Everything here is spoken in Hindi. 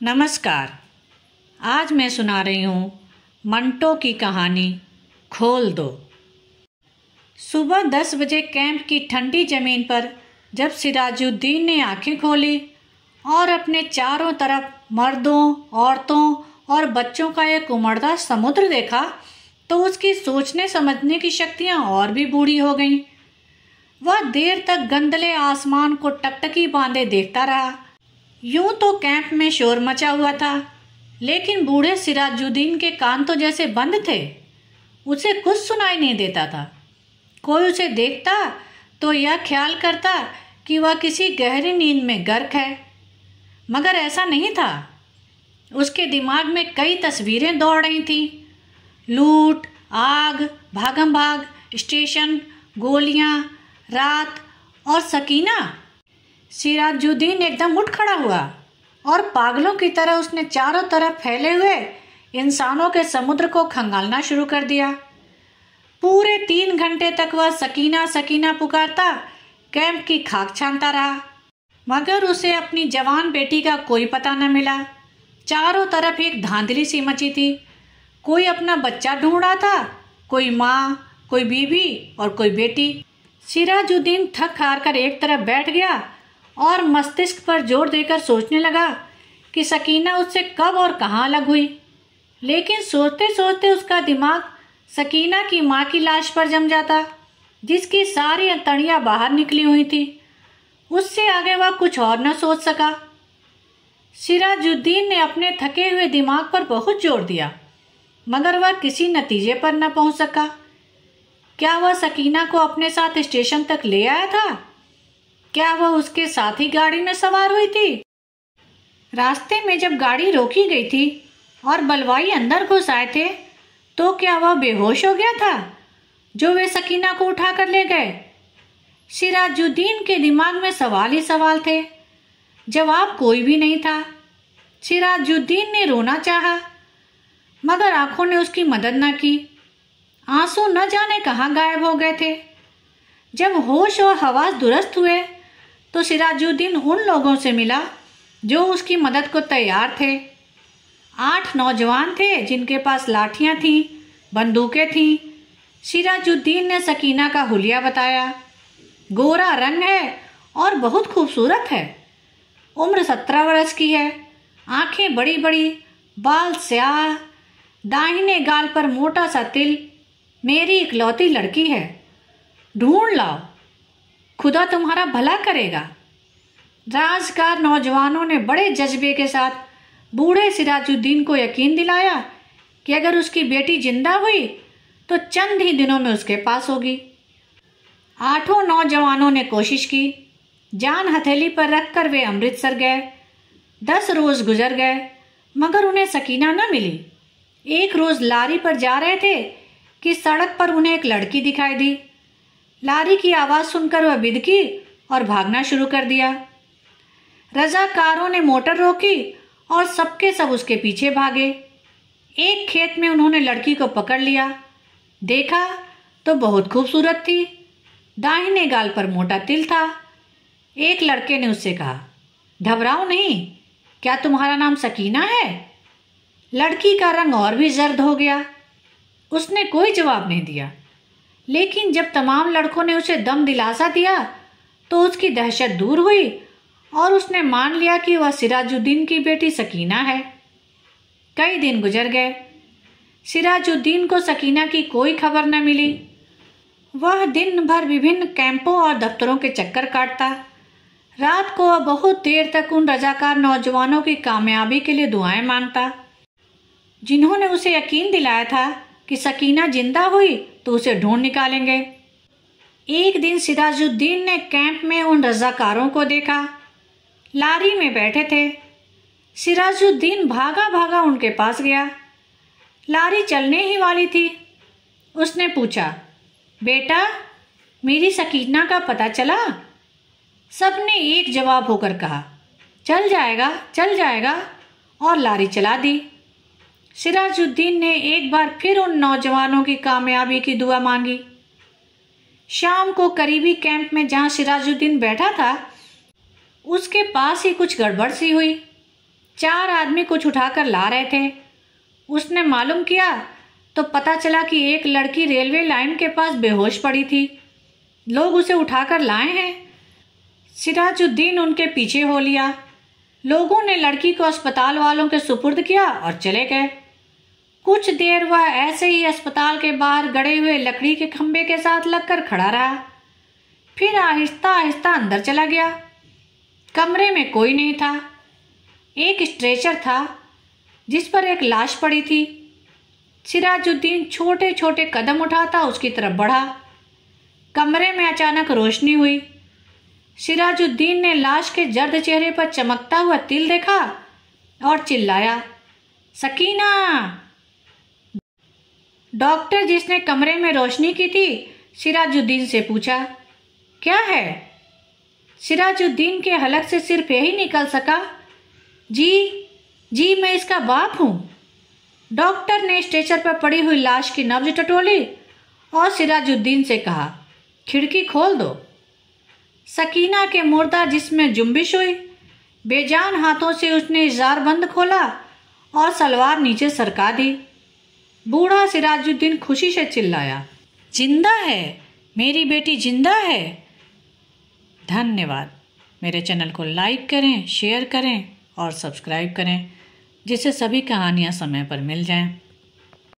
नमस्कार। आज मैं सुना रही हूँ मंटो की कहानी खोल दो। सुबह 10 बजे कैंप की ठंडी ज़मीन पर जब सिराजुद्दीन ने आंखें खोली और अपने चारों तरफ मर्दों, औरतों और बच्चों का एक उमड़ता समुद्र देखा तो उसकी सोचने समझने की शक्तियाँ और भी बूढ़ी हो गईं। वह देर तक गंदले आसमान को टकटकी बांधे देखता रहा। यूं तो कैंप में शोर मचा हुआ था, लेकिन बूढ़े सिराजुद्दीन के कान तो जैसे बंद थे। उसे कुछ सुनाई नहीं देता था। कोई उसे देखता तो यह ख्याल करता कि वह किसी गहरी नींद में गर्क है, मगर ऐसा नहीं था। उसके दिमाग में कई तस्वीरें दौड़ रही थीं। लूट, आग, भागम भाग, स्टेशन, गोलियां, रात और सकीना। सिराजुद्दीन एकदम उठ खड़ा हुआ और पागलों की तरह उसने चारों तरफ फैले हुए इंसानों के समुद्र को खंगालना शुरू कर दिया। पूरे 3 घंटे तक वह सकीना सकीना पुकारता कैंप की खाक छानता रहा, मगर उसे अपनी जवान बेटी का कोई पता न मिला। चारों तरफ एक धांधली सी मची थी। कोई अपना बच्चा ढूंढ रहा था, कोई माँ, कोई बीवी और कोई बेटी। सिराजुद्दीन थक हार कर एक तरफ बैठ गया और मस्तिष्क पर जोर देकर सोचने लगा कि सकीना उससे कब और कहाँ अलग हुई। लेकिन सोचते सोचते उसका दिमाग सकीना की माँ की लाश पर जम जाता, जिसकी सारी अंतड़ियाँ बाहर निकली हुई थी। उससे आगे वह कुछ और न सोच सका। सिराजुद्दीन ने अपने थके हुए दिमाग पर बहुत जोर दिया, मगर वह किसी नतीजे पर न पहुंच सका। क्या वह सकीना को अपने साथ स्टेशन तक ले आया था? क्या वह उसके साथ ही गाड़ी में सवार हुई थी? रास्ते में जब गाड़ी रोकी गई थी और बलवाई अंदर घुस आए थे, तो क्या वह बेहोश हो गया था जो वे सकीना को उठा कर ले गए? सिराजुद्दीन के दिमाग में सवाल ही सवाल थे। जवाब कोई भी नहीं था। सिराजुद्दीन ने रोना चाहा, मगर आंखों ने उसकी मदद न की। आंसू न जाने कहाँ गायब हो गए थे। जब होश और हवास दुरुस्त हुए तो सिराजुद्दीन उन लोगों से मिला जो उसकी मदद को तैयार थे। 8 नौजवान थे जिनके पास लाठियां थीं, बंदूकें थीं। सिराजुद्दीन ने सकीना का हुलिया बताया। गोरा रंग है और बहुत खूबसूरत है। उम्र 17 वर्ष की है। आंखें बड़ी बड़ी, बाल स्याह, दाहिने गाल पर मोटा सा तिल। मेरी इकलौती लड़की है। ढूंढ लाओ, खुदा तुम्हारा भला करेगा। राजकार नौजवानों ने बड़े जज्बे के साथ बूढ़े सिराजुद्दीन को यकीन दिलाया कि अगर उसकी बेटी जिंदा हुई तो चंद ही दिनों में उसके पास होगी। 8 नौजवानों ने कोशिश की। जान हथेली पर रखकर वे अमृतसर गए। 10 रोज गुजर गए, मगर उन्हें सकीना न मिली। एक रोज लारी पर जा रहे थे कि सड़क पर उन्हें एक लड़की दिखाई दी। लारी की आवाज़ सुनकर वह बिदकी और भागना शुरू कर दिया। रजाकारों ने मोटर रोकी और सबके सब उसके पीछे भागे। एक खेत में उन्होंने लड़की को पकड़ लिया। देखा तो बहुत खूबसूरत थी। दाहिने गाल पर मोटा तिल था। एक लड़के ने उससे कहा, घबराओ नहीं, क्या तुम्हारा नाम सकीना है? लड़की का रंग और भी जर्द हो गया। उसने कोई जवाब नहीं दिया, लेकिन जब तमाम लड़कों ने उसे दम दिलासा दिया तो उसकी दहशत दूर हुई और उसने मान लिया कि वह सिराजुद्दीन की बेटी सकीना है। कई दिन गुजर गए। सिराजुद्दीन को सकीना की कोई खबर न मिली। वह दिन भर विभिन्न कैंपों और दफ्तरों के चक्कर काटता। रात को वह बहुत देर तक उन रजाकार नौजवानों की कामयाबी के लिए दुआएं मांगता, जिन्होंने उसे यकीन दिलाया था कि सकीना जिंदा हुई तो उसे ढूंढ निकालेंगे। एक दिन सिराजुद्दीन ने कैंप में उन रजाकारों को देखा। लारी में बैठे थे। सिराजुद्दीन भागा भागा उनके पास गया। लारी चलने ही वाली थी। उसने पूछा, बेटा, मेरी सकीना का पता चला? सबने एक जवाब होकर कहा, चल जाएगा, चल जाएगा, और लारी चला दी। सिराजुद्दीन ने एक बार फिर उन नौजवानों की कामयाबी की दुआ मांगी। शाम को करीबी कैंप में जहां सिराजुद्दीन बैठा था, उसके पास ही कुछ गड़बड़ सी हुई। 4 आदमी कुछ उठाकर ला रहे थे। उसने मालूम किया तो पता चला कि एक लड़की रेलवे लाइन के पास बेहोश पड़ी थी। लोग उसे उठाकर लाए हैं। सिराजुद्दीन उनके पीछे हो लिया। लोगों ने लड़की को अस्पताल वालों के सुपुर्द किया और चले गए। कुछ देर वह ऐसे ही अस्पताल के बाहर गड़े हुए लकड़ी के खंभे के साथ लगकर खड़ा रहा। फिर आहिस्ता आहिस्ता अंदर चला गया। कमरे में कोई नहीं था। एक स्ट्रेचर था जिस पर एक लाश पड़ी थी। सिराजुद्दीन छोटे छोटे कदम उठाता उसकी तरफ बढ़ा। कमरे में अचानक रोशनी हुई। सिराजुद्दीन ने लाश के जर्द चेहरे पर चमकता हुआ तिल देखा और चिल्लाया, सकीना। डॉक्टर जिसने कमरे में रोशनी की थी सिराजुद्दीन से पूछा, क्या है? सिराजुद्दीन के हलक से सिर्फ यही निकल सका, जी मैं इसका बाप हूँ। डॉक्टर ने स्ट्रेचर पर पड़ी हुई लाश की नब्ज टटोली और सिराजुद्दीन से कहा, खिड़की खोल दो। सकीना के मुर्दा जिसमें जुम्बिश हुई। बेजान हाथों से उसने इज़ार बंद खोला और सलवार नीचे सरका दी। बूढ़ा सिराजुद्दीन खुशी से चिल्लाया, जिंदा है, मेरी बेटी जिंदा है। धन्यवाद। मेरे चैनल को लाइक करें, शेयर करें और सब्सक्राइब करें, जिससे सभी कहानियाँ समय पर मिल जाएं।